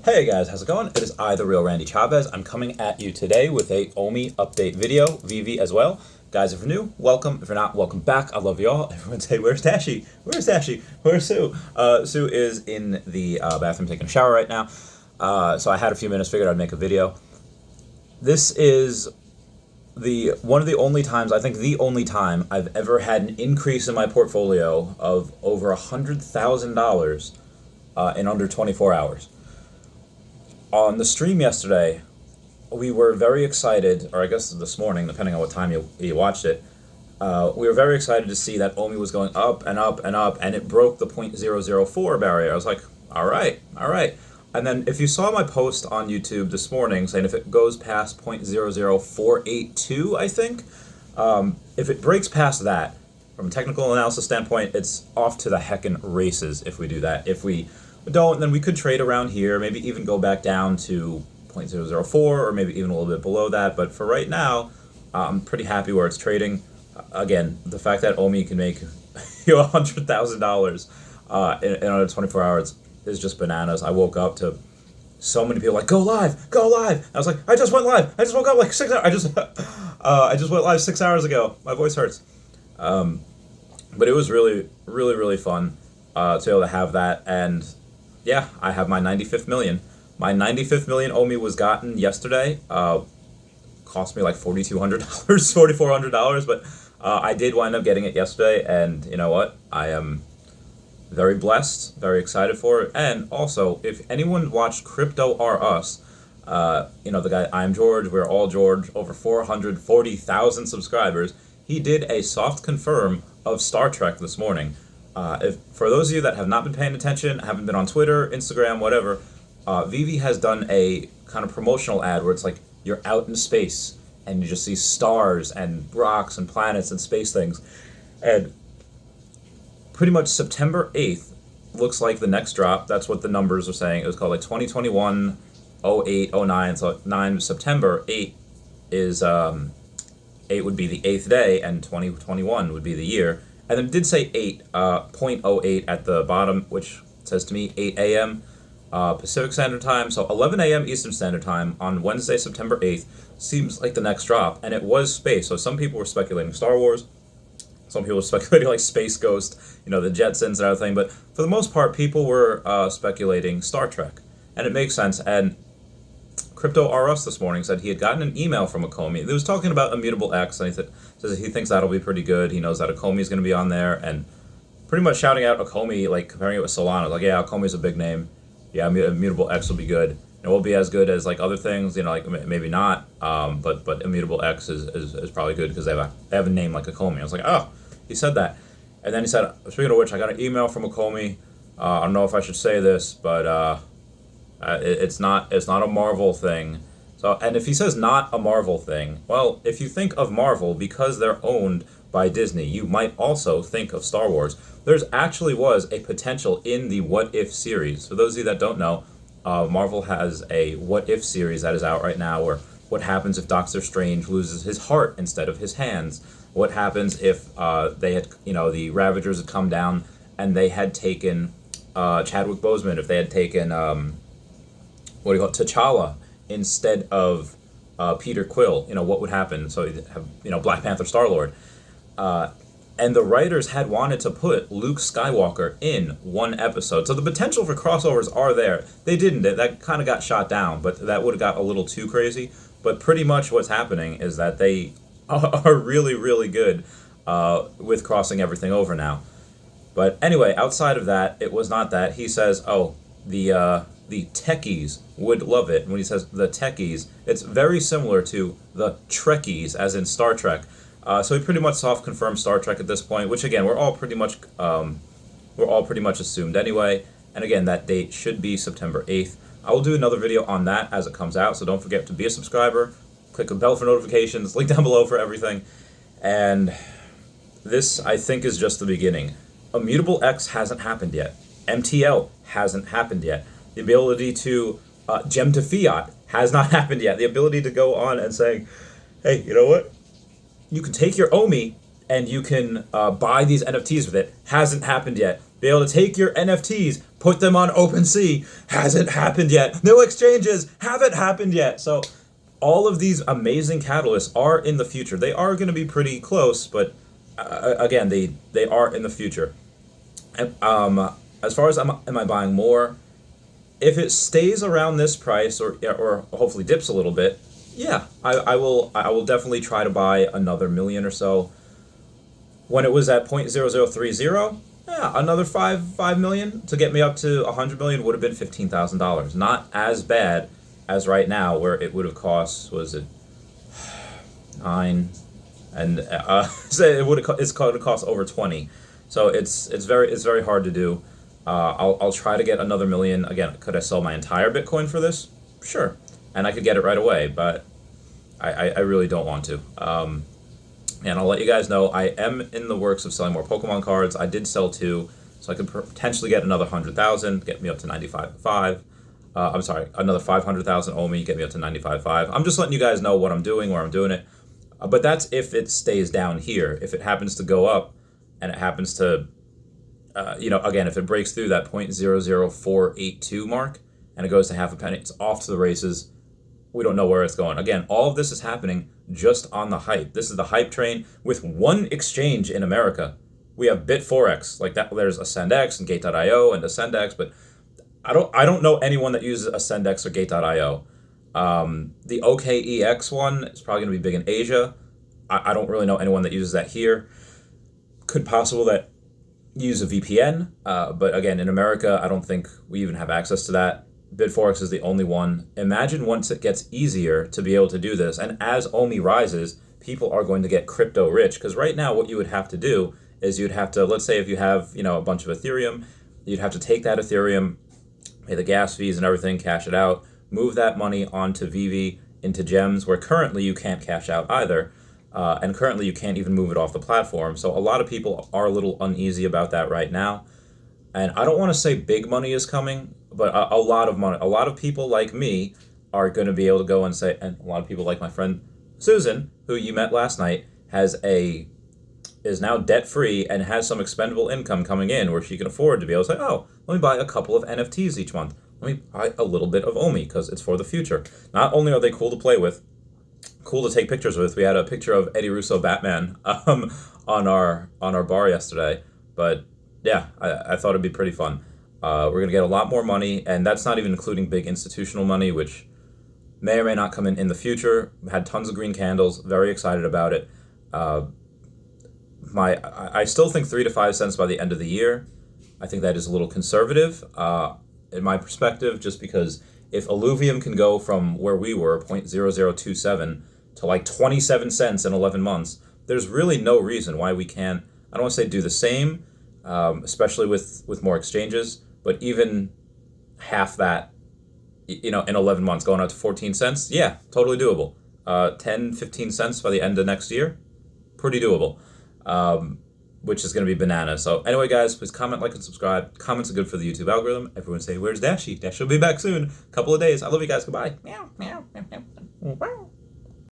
Hey guys, how's it going? It is I, the real Randy Chavez. I'm coming at you today with a OMI update video, Veve as well. Guys, if you're new, welcome. If you're not, welcome back. I love you all. Everyone say, where's Tashi? Where's Tashi? Where's Sue? Sue is in the bathroom taking a shower right now. So I had a few minutes, figured I'd make a video. This is one of the only times, I think the only time, I've ever had an increase in my portfolio of over $100,000 in under 24 hours. On the stream yesterday, we were very excited, or I guess this morning, depending on what time you watched it, we were very excited to see that OMI was going up and up and up, and it broke the 0.004 barrier. I was like, all right. And then if you saw my post on YouTube this morning saying if it goes past 0.00482, I think, if it breaks past that, from a technical analysis standpoint, it's off to the heckin' races if we do that. If we don't, then we could trade around here, maybe even go back down to 0.004 or maybe even a little bit below that. But for right now, I'm pretty happy where it's trading. Again, the fact that OMI can make $100,000 in under 24 hours is just bananas. I woke up to so many people like, go live. I was like, I just went live. I just woke up like 6 hours. I just went live 6 hours ago. My voice hurts. But it was really fun to be able to have that. And yeah, I have my 95th million. My 95th million OMI was gotten yesterday. Cost me like $4,200, $4,400, but I did wind up getting it yesterday, and you know what? I am very blessed, very excited for it. And also, if anyone watched Crypto R Us, the guy, I'm George, we're all George, over 440,000 subscribers, he did a soft confirm of Star Trek this morning. For those of you that have not been paying attention, haven't been on Twitter, Instagram, whatever, Veve has done a kind of promotional ad where it's like you're out in space and you just see stars and rocks and planets and space things. And pretty much September 8th looks like the next drop. That's what the numbers are saying. It was called like 2021, 08, 09. So 9 September 8 is 8 would be the 8th day, and 2021 would be the year. And then it did say 0.08 at the bottom, which says to me 8 a.m. Pacific Standard Time. So 11 a.m. Eastern Standard Time on Wednesday, September 8th seems like the next drop. And it was space. So some people were speculating Star Wars. Some people were speculating like Space Ghost, the Jetsons and everything. But for the most part, people were speculating Star Trek. And it makes sense. And Crypto R Us this morning said he had gotten an email from Ecomi. It was talking about Immutable X, and he says he thinks that'll be pretty good. He knows that Ecomi is going to be on there, and pretty much shouting out Ecomi, like comparing it with Solana. Like, yeah, Ecomi's a big name. Yeah, Immutable X will be good. It won't be as good as like other things, like maybe not. But Immutable X is probably good because they have a name like Ecomi. I was like, oh, he said that, and then he said, speaking of which, I got an email from Ecomi. I don't know if I should say this, but it's not a Marvel thing. So, and if he says not a Marvel thing, well, if you think of Marvel because they're owned by Disney, you might also think of Star Wars. There's actually was a potential in the What If series. For those of you that don't know, Marvel has a What If series that is out right now, where what happens if Doctor Strange loses his heart instead of his hands? What happens if they had, the Ravagers had come down and they had taken Chadwick Boseman, if they had taken T'Challa instead of Peter Quill, what would happen? So you'd have, Black Panther, Star-Lord. And the writers had wanted to put Luke Skywalker in one episode. So the potential for crossovers are there. They didn't. That kind of got shot down, but that would have got a little too crazy. But pretty much what's happening is that they are really good with crossing everything over now. But anyway, outside of that, it was not that. He says, the techies would love it. When he says the techies, it's very similar to the Trekkies, as in Star Trek. So he pretty much soft confirmed Star Trek at this point, which again we're all pretty much assumed anyway. And again, that date should be September 8th. I will do another video on that as it comes out. So don't forget to be a subscriber. Click the bell for notifications. Link down below for everything. And this, I think, is just the beginning. Immutable X hasn't happened yet. MTL hasn't happened yet. The ability to gem to fiat has not happened yet. The ability to go on and say, hey, you know what? You can take your OMI and you can buy these NFTs with it. Hasn't happened yet. Be able to take your NFTs, Put them on OpenSea. Hasn't happened yet. No exchanges. Haven't happened yet. So all of these amazing catalysts are in the future. They are going to be pretty close, but again, they are in the future. And, as far as am I buying more? If it stays around this price or hopefully dips a little bit, yeah, I will definitely try to buy another million or so. When it was at 0.0030, yeah, another 5 million to get me up to 100 million would have been $15,000. Not as bad as right now, where it would have cost, was it 9, and so it's going to cost over 20. So it's very hard to do. I'll try to get another million. Again, could I sell my entire Bitcoin for this? Sure, and I could get it right away, but I really don't want to. And I'll let you guys know, I am in the works of selling more Pokemon cards. I did sell 2, so I could potentially get another 100,000, get me up to 95.5. I'm sorry, another 500,000 OMI, get me up to 95.5. I'm just letting you guys know what I'm doing, where I'm doing it. But that's if it stays down here. If it happens to go up, and it happens to, again, if it breaks through that 0.00482 mark, and it goes to half a penny, it's off to the races. We don't know where it's going. Again, all of this is happening just on the hype. This is the hype train with one exchange in America. We have Bit4X, like that. There's AscendX and Gate.io and AscendX, but I don't know anyone that uses AscendX or Gate.io. The OKEX one is probably going to be big in Asia. I don't really know anyone that uses that here. Could possible that use a VPN, but again, in America, I don't think we even have access to that. Bit4X is the only one. Imagine once it gets easier to be able to do this, and as OMI rises, people are going to get crypto rich, because right now what you would have to do is you'd have to, let's say if you have, a bunch of Ethereum, you'd have to take that Ethereum, pay the gas fees and everything, cash it out, move that money onto Veve, into Gems, where currently you can't cash out either, and currently you can't even move it off the platform. So a lot of people are a little uneasy about that right now. And I don't want to say big money is coming, but a lot of money. A lot of people like me are going to be able to go and say, and a lot of people like my friend Susan, who you met last night, is now debt-free and has some expendable income coming in where she can afford to be able to say, oh, let me buy a couple of NFTs each month. Let me buy a little bit of OMI because it's for the future. Not only are they cool to play with, cool to take pictures with. We had a picture of Eddie Russo Batman on our bar yesterday, but yeah, I thought it'd be pretty fun. We're going to get a lot more money, and that's not even including big institutional money, which may or may not come in the future. Had tons of green candles, very excited about it. I still think 3 to 5 cents by the end of the year. I think that is a little conservative in my perspective, just because if Illuvium can go from where we were, 0.0027, to like 27 cents in 11 months, there's really no reason why we can't, I don't want to say do the same, especially with more exchanges, but even half that, in 11 months, going out to 14 cents, yeah, totally doable. 10, 15 cents by the end of next year, pretty doable, which is going to be bananas. So anyway, guys, please comment, like, and subscribe. Comments are good for the YouTube algorithm. Everyone say, where's Dashy? Dashy will be back soon. Couple of days. I love you guys. Goodbye. Meow, meow, meow, meow.